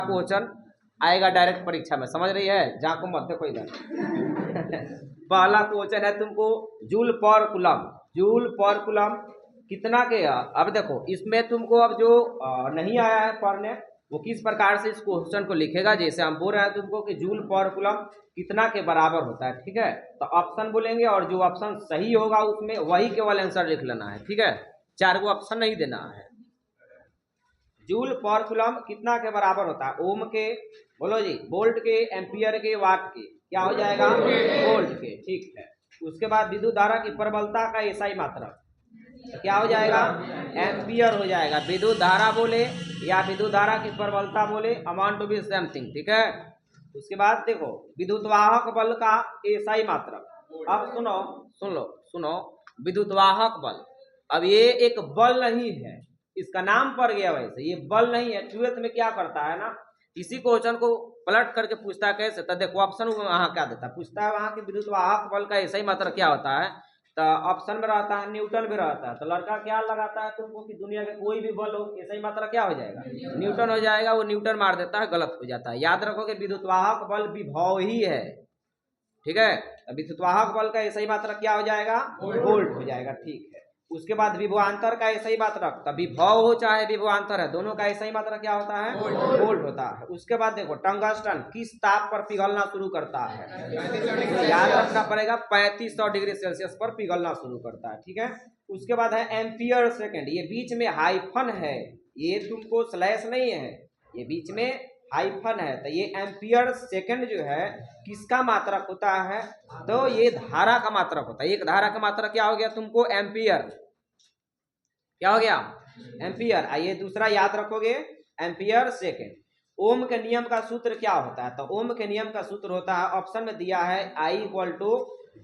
Question आएगा direct परीक्षा में, समझ रही है? जाको मत देखो इधर। पहला क्वेश्चन है तुमको जूल पर कूलम, जूल पर कूलम कितना के। अब देखो इसमें तुमको अब जो नहीं आया है पढ़ने वो किस प्रकार से इस क्वेश्चन को लिखेगा। जैसे हम बोल रहे हैं तुमको कि जूल पर कूलम कितना के बराबर होता है, ठीक है? तो ऑप्शन बोलेंगे और जो ऑप्शन सही होगा उसमें वही केवल आंसर लिख लेना है, ठीक है? 4 गो ऑप्शन नहीं देना है। जूल पर कूलम कितना के बराबर होता है? ओम के, बोलो जी, वोल्ट के, एम्पियर के, वाट के, क्या हो जाएगा? वोल्ट के, ठीक है। उसके बाद विद्युत धारा की प्रबलता का एसआई मात्रक, तो क्या हो जाएगा? एम्पियर हो जाएगा। विद्युत धारा बोले या विद्युत धारा की प्रबलता बोले, amount to be same thing, ठीक है? उसके बाद देखो विद्युत वाहक बल का एसआई मात्रक। अब सुनो, सुन लो, सुनो, विद्युत वाहक बल, अब ये एक बल नहीं है, इसका नाम पड़ गया वैसे, ये बल नहीं है। ट्वेल्थ में क्या करता है ना, इसी क्वेश्चन को पलट करके पूछता है कैसे, तो देखो ऑप्शन वहां क्या देता है, पूछता है वहां के विद्युत वाहक बल का ऐसा ही मात्रा क्या होता है, तो ऑप्शन में रहता है न्यूटन में रहता है। तो लड़का क्या लगाता है तुमको कि दुनिया के कोई भी बल हो ऐसा ही मात्रा क्या हो जाएगा? न्यूटन हो जाएगा। वो न्यूटन मार देता है, गलत हो जाता है। याद रखोगे विद्युत वाहक बल विभव ही है, ठीक है? विद्युत वाहक बल का ऐसा ही मात्रा क्या हो जाएगा? वोल्ट हो जाएगा, ठीक है। उसके बाद विभवांतर का ऐसा ही मात्रक, तब विभव हो चाहे विभवांतर है, दोनों का ऐसा ही मात्रक क्या होता है? वोल्ट होता है। उसके बाद देखो टंगस्टन किस ताप पर पिघलना शुरू करता है? तो याद रखना पड़ेगा 3500 डिग्री सेल्सियस पर पिघलना शुरू करता है, ठीक है? उसके बाद है एम्पियर सेकेंड, ये बीच में हाइफन है, ये तुमको स्लैश नहीं है, ये बीच में हाइफन है। तो ये एम्पियर सेकेंड जो है किसका मात्रक होता है? तो ये धारा का मात्रक होता है। एक धारा का मात्रक क्या हो गया तुमको? एम्पियर, क्या हो गया? एम्पियर। आइए दूसरा याद रखोगे, एम्पियर सेकेंड। ओम के नियम का सूत्र क्या होता है? तो ओम के नियम का सूत्र होता है, ऑप्शन में दिया है I equal to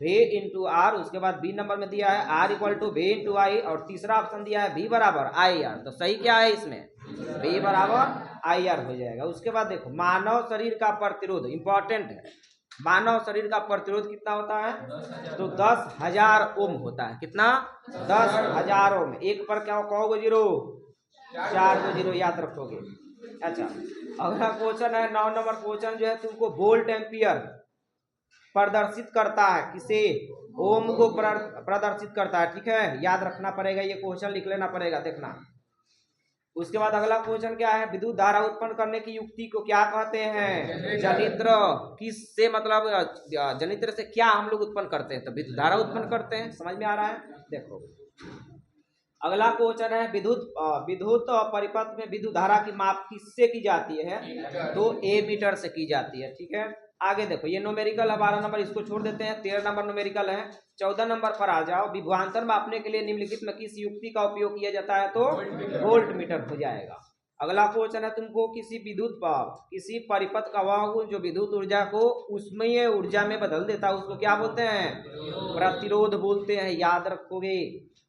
V into R, उसके बाद बी नंबर में दिया है R equal to V into I, और तीसरा ऑप्शन दिया है V बराबर आई आर। तो सही क्या है इसमें? V बराबर आई आर हो जाएगा। उसके बाद देखो मानव शरीर का प्रतिरोध, इंपॉर्टेंट है, मानव शरीर का प्रतिरोध कितना होता है? तो 10,000 ओम होता है। कितना? 10,000 ओम। एक पर क्या कहोगे? जीरो, 4 को जीरो याद रखोगे। अच्छा, अगला क्वेश्चन है 9 नंबर क्वेश्चन जो है तुमको वोल्ट एम्पियर प्रदर्शित करता है, किसे? ओम को प्रदर्शित करता है, ठीक है? याद रखना पड़ेगा, ये क्वेश्चन लिख लेना पड़ेगा, देखना। उसके बाद अगला क्वेश्चन क्या है? विद्युत धारा उत्पन्न करने की युक्ति को क्या कहते हैं? जनित्र। किस से मतलब जनित्र से क्या हम लोग उत्पन्न करते हैं? तो विद्युत धारा उत्पन्न करते हैं। समझ में आ रहा है? देखो अगला क्वेश्चन है विद्युत परिपथ में विद्युत धारा की माप किससे की जाती है? तो एमीटर से की जाती है, ठीक है? आगे देखो ये न्यूमेरिकल है 12 नंबर, इसको छोड़ देते हैं। 13 नंबर न्यूमेरिकल है। 14 नंबर पर आ जाओ, विभवांतर मापने के लिए निम्नलिखित में किस युक्ति का उपयोग किया जाता है? तो वोल्ट मीटर हो जाएगा। अगला क्वेश्चन है तुमको किसी परिपथ का वह गुण जो विद्युत ऊर्जा को उष्मीय ऊर्जा में बदल देता है उसको क्या बोलते हैं? प्रतिरोध बोलते हैं, याद रखोगे।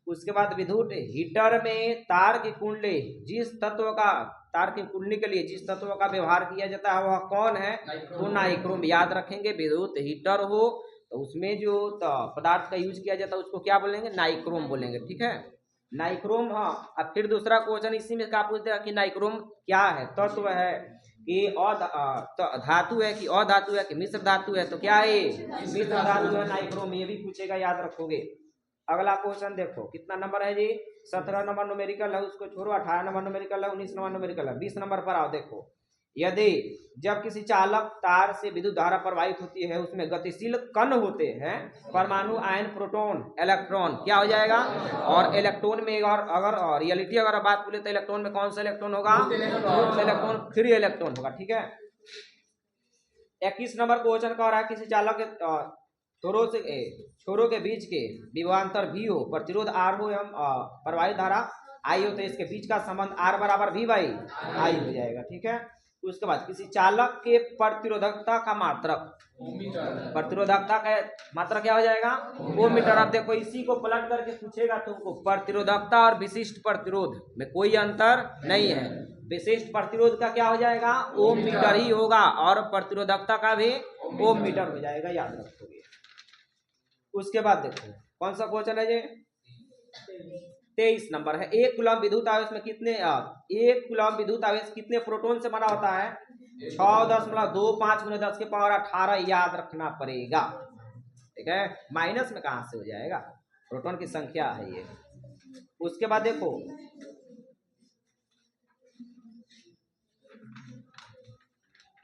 उसके बाद विद्युत हीटर में तार की कुंडली जिस तत्व का, तार की कुंडली के लिए जिस तत्व का व्यवहार किया जाता है वह कौन है? तो नाइक्रोम। याद रखेंगे विद्युत हीटर हो तो उसमें जो पदार्थ का यूज किया जाता है उसको क्या बोलेंगे? नाइक्रोम बोलेंगे, ठीक है? नाइक्रोम। हाँ, अब फिर दूसरा क्वेश्चन इसी में क्या पूछते हैं कि नाइक्रोम क्या है? तत्व है कि धातु है कि अधातु है कि मिश्र धातु है? तो क्या है? मिश्र धातु है नाइक्रोम, ये भी पूछेगा, याद रखोगे। अगला क्वेश्चन देखो कितना नंबर है जी? 17 नंबर न्यूमेरिकल है, उसको छोड़ो। 18 नंबर न्यूमेरिकल है, 19 नंबर न्यूमेरिकल है। 20 नंबर पर आओ, देखो यदि जब किसी चालक तार से विद्युत धारा प्रवाहित होती है उसमें गतिशील कण होते हैं, परमाणु, आयन, प्रोटॉन, इलेक्ट्रॉन, क्या हो जाएगा? और इलेक्ट्रॉन में अगर रियलिटी अगर बात बोले तो इलेक्ट्रॉन में कौन सा इलेक्ट्रॉन होगा? इलेक्ट्रॉन, फ्री इलेक्ट्रॉन होगा, ठीक है? 21 नंबर क्वेश्चन कह रहा है किसी चालक के छोरों के बीच के विभवांतर भी हो, प्रतिरोध आर हो एवं प्रवाहित धारा आई हो, तो इसके बीच का संबंध आर बराबर भी बाई आई हो जाएगा, ठीक है? उसके बाद किसी चालक के प्रतिरोधकता का मात्रक, प्रतिरोधकता का मात्रक क्या हो जाएगा? ओम मीटर। अब देखो इसी को पलट करके पूछेगा तुमको, प्रतिरोधकता और विशिष्ट प्रतिरोध में कोई अंतर नहीं है। विशिष्ट प्रतिरोध का क्या हो जाएगा? ओम मीटर ही होगा, और प्रतिरोधकता का भी ओम मीटर हो जाएगा, याद रखोगे। उसके बाद देखो कौन सा क्वेश्चन है ये? 23 नंबर है। एक कूलम विद्युत आवेश में कितने एक कूलम विद्युत आवेश कितने प्रोटॉन से बना होता है? 6.25 × 10⁻18 याद रखना पड़ेगा। ठीक है, माइनस में कहां से हो जाएगा, प्रोटॉन की संख्या है ये। उसके बाद देखो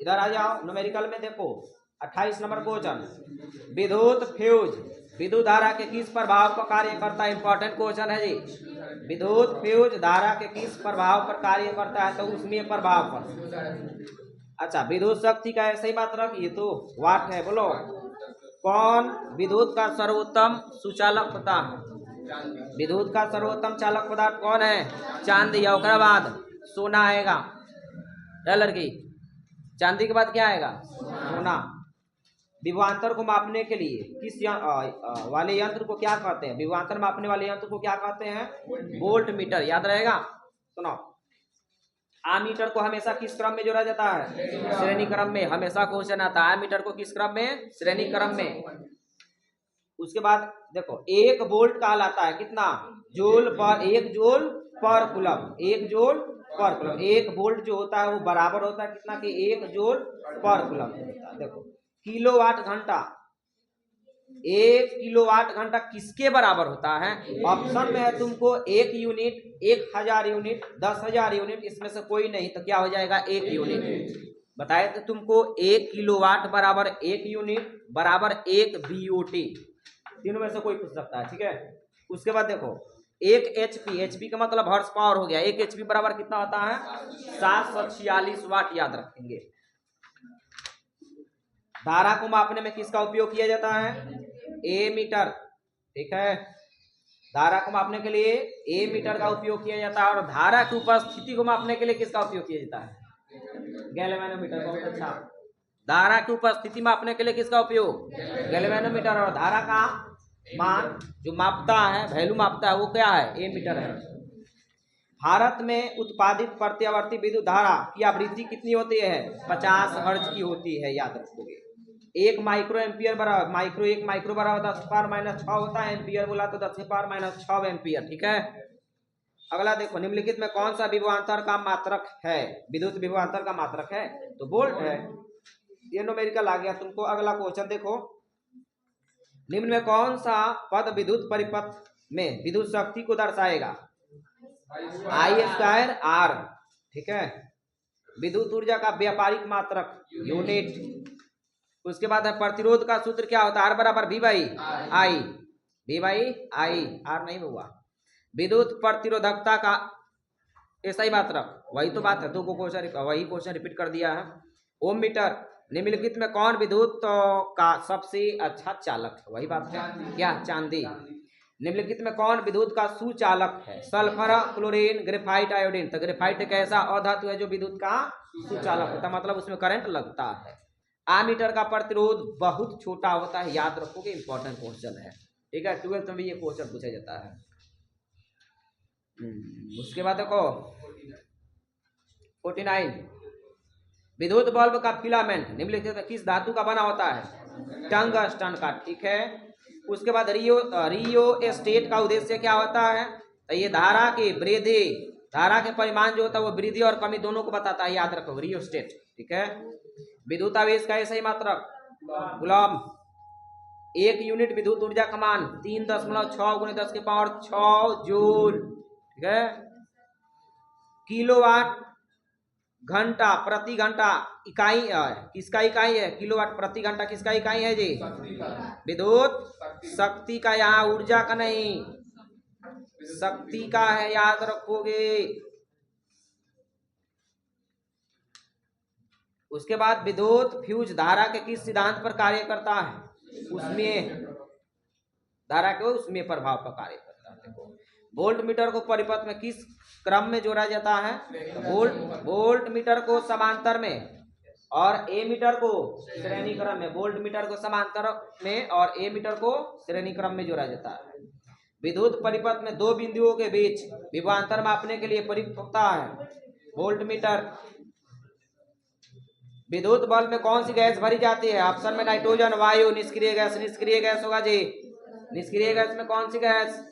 इधर आ जाओ, न्यूमेरिकल में देखो 28 नंबर क्वेश्चन, विद्युत फ्यूज विद्युत धारा के किस प्रभाव पर कार्य करता है। इंपॉर्टेंट क्वेश्चन है जी। विद्युत फ्यूज धारा के किस प्रभाव पर कार्य करता है, तो उसमें प्रभाव पर। अच्छा, विद्युत शक्ति का ऐसे ही मात्रक, ये तो वाट है। बोलो कौन विद्युत का सर्वोत्तम सुचालक होता है। विद्युत का सर्वोत्तम चालक पदार्थ कौन है, चांदी। और बाद सोना आएगा। लड़की, चांदी के बाद क्या आएगा, सोना। विभवांतर को मापने के लिए किस वाले यंत्र को क्या कहते हैं, विभवांतर मापने वाले यंत्र को क्या कहते हैं, वोल्ट मीटर। याद रहेगा। सुनो, आमीटर को हमेशा किस क्रम में जोड़ा जाता है, श्रेणी क्रम में। हमेशा क्वेश्चन आता है आमीटर को किस क्रम में, श्रेणी क्रम में। उसके बाद देखो 1 वोल्ट कहलाता है कितना, जूल पर, 1 जूल पर कूलम, 1 जूल पर कूलम। 1 वोल्ट जो होता है वो बराबर होता है कितना कि 1 जूल पर कूलम। देखो किलोवाट घंटा, 1 किलोवाट घंटा किसके बराबर होता है। ऑप्शन में है तुमको 1 यूनिट, 1000 यूनिट, 10,000 यूनिट, इसमें से कोई नहीं, तो क्या हो जाएगा 1 यूनिट। बताए थे तुमको 1 किलोवाट बराबर 1 यूनिट बराबर 1 बीओटी, तीनों में से कोई पूछ सकता है। ठीक है, उसके बाद देखो 1 एचपी, एचपी का मतलब हॉर्स पावर हो गया। 1 एचपी बराबर कितना होता है, 746 वाट। याद रखेंगे। धारा को मापने में किसका उपयोग किया जाता है, एमीटर। ठीक है, धारा को मापने के लिए एमीटर का उपयोग किया जाता है। और धारा की उपस्थिति को मापने के लिए किसका उपयोग किया जाता है, गैल्वेनोमीटर। बहुत अच्छा। धारा की उपस्थिति मापने के लिए किसका उपयोग, गैल्वेनोमीटर। और धारा का मान जो मापता है, वैल्यू मापता है, वो क्या है, एमीटर है। भारत में उत्पादित प्रत्यावर्ती विद्युत धारा की आवृत्ति कितनी होती है, 50 हर्ट्ज की होती है। याद रखोगे। 1 माइक्रो एम्पियर बराबर, माइक्रो 1 माइक्रो बराबर 10⁻⁻6 होता है। एम्पियर बोला तो 10⁻⁻6 एम्पियर। ठीक है, अगला देखो, निम्नलिखित में कौन सा विभवांतर का मात्रक है, विद्युत विभवांतर का मात्रक है, तो वोल्ट है। ये न्यूमेरिकल आ गया तुमको। अगला क्वेश्चन देखो, निम्न में कौन सा पद विद्युत परिपथ में विद्युत शक्ति को दर्शाएगा, I² R। ठीक है, विद्युत ऊर्जा का व्यापारिक मात्रक यूनिट। उसके बाद है प्रतिरोध का सूत्र क्या होता है, R बराबर V by I, V by I, R नहीं हुआ। विद्युत प्रतिरोधकता का ऐसा ही मात्रक, वही तो बात है, दो क्वेश्चन वही क्वेश्चन रिपीट कर दिया है। ओम मीटर। निम्नलिखित में कौन विद्युत का सबसे अच्छा चालक है, वही बात है, क्या, चांदी। निम्नलिखित में कौन विद्युत का सुचालक है, सल्फर, क्लोरीन, ग्रेफाइट, आयोडीन। तो ग्रेफाइट एक ऐसा अधातु है जो विद्युत का सुचालक होता है, मतलब उसमें करंट लगता है। आमीटर का प्रतिरोध बहुत छोटा होता है। याद रखोगे, इंपॉर्टेंट क्वेश्चन है। ठीक है, 12th में भी ये क्वेश्चन पूछा जाता है। उसके बाद देखो 49, विद्युत बल्ब का फिलामेंट निम्नलिखित किस धातु का बना होता है, टंगस्टन का। ठीक है, उसके बाद रियो स्टेट का उद्देश्य क्या होता है, तो ये धारा की वृद्धि, धारा के परिमाण जो होता है वो वृद्धि और कमी दोनों को बताता है। याद रखो, रियो स्टेट। ठीक है, विद्युतावेश का ऐसा ही मात्रक कूलम। 1 यूनिट विद्युत ऊर्जा का मान 3.6 × 10⁻6 जूल। ठीक है, किलोवाट घंटा प्रति घंटा इकाई किसका इकाई है, किलोवाट प्रति घंटा किसका इकाई है जी, विद्युत शक्ति का। यहाँ ऊर्जा का नहीं, शक्ति का है, याद रखोगे। उसके बाद विद्युत फ्यूज धारा के किस सिद्धांत पर कार्य करता है, उसमें धारा के उसमें प्रभाव पर कार्य करता है। देखो वोल्ट मीटर को परिपथ में किस क्रम में जोड़ा जाता है, वोल्ट मीटर को समांतर में और ए मीटर को श्रेणी क्रम में, वोल्ट मीटर को समांतर में और ए मीटर को श्रेणी क्रम में जोड़ा जाता है। विद्युत परिपथ में 2 बिंदुओं के बीच विभवांतर मापने के लिए प्रयुक्त होता है वोल्ट मीटर। विद्युत बल्ब में कौन सी गैस भरी जाती है, ऑप्शन में नाइट्रोजन, वायु, निष्क्रिय गैस। निष्क्रिय गैस होगा जी, निष्क्रिय गैस में कौन सी गैस,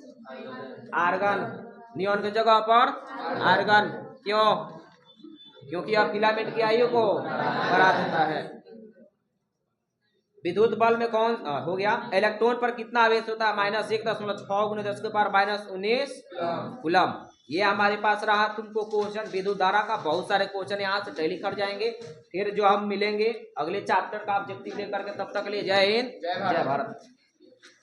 आर्गन। नियॉन की जगह पर आर्गन। क्यों, क्योंकि यह फिलामेंट की आयु को बढ़ा देता है। विद्युत बल में कौन हो गया, इलेक्ट्रॉन पर कितना आवेश होता है, -1.6 × 10⁻⁻19 कूलम। ये हमारे पास रहा तुमको क्वेश्चन विद्युत धारा का। बहुत सारे क्वेश्चन यहाँ से डेली कर जाएंगे। फिर जो हम मिलेंगे अगले चैप्टर का ऑब्जेक्टिव लेकर के, तब तक के लिए जय हिंद जय भारत।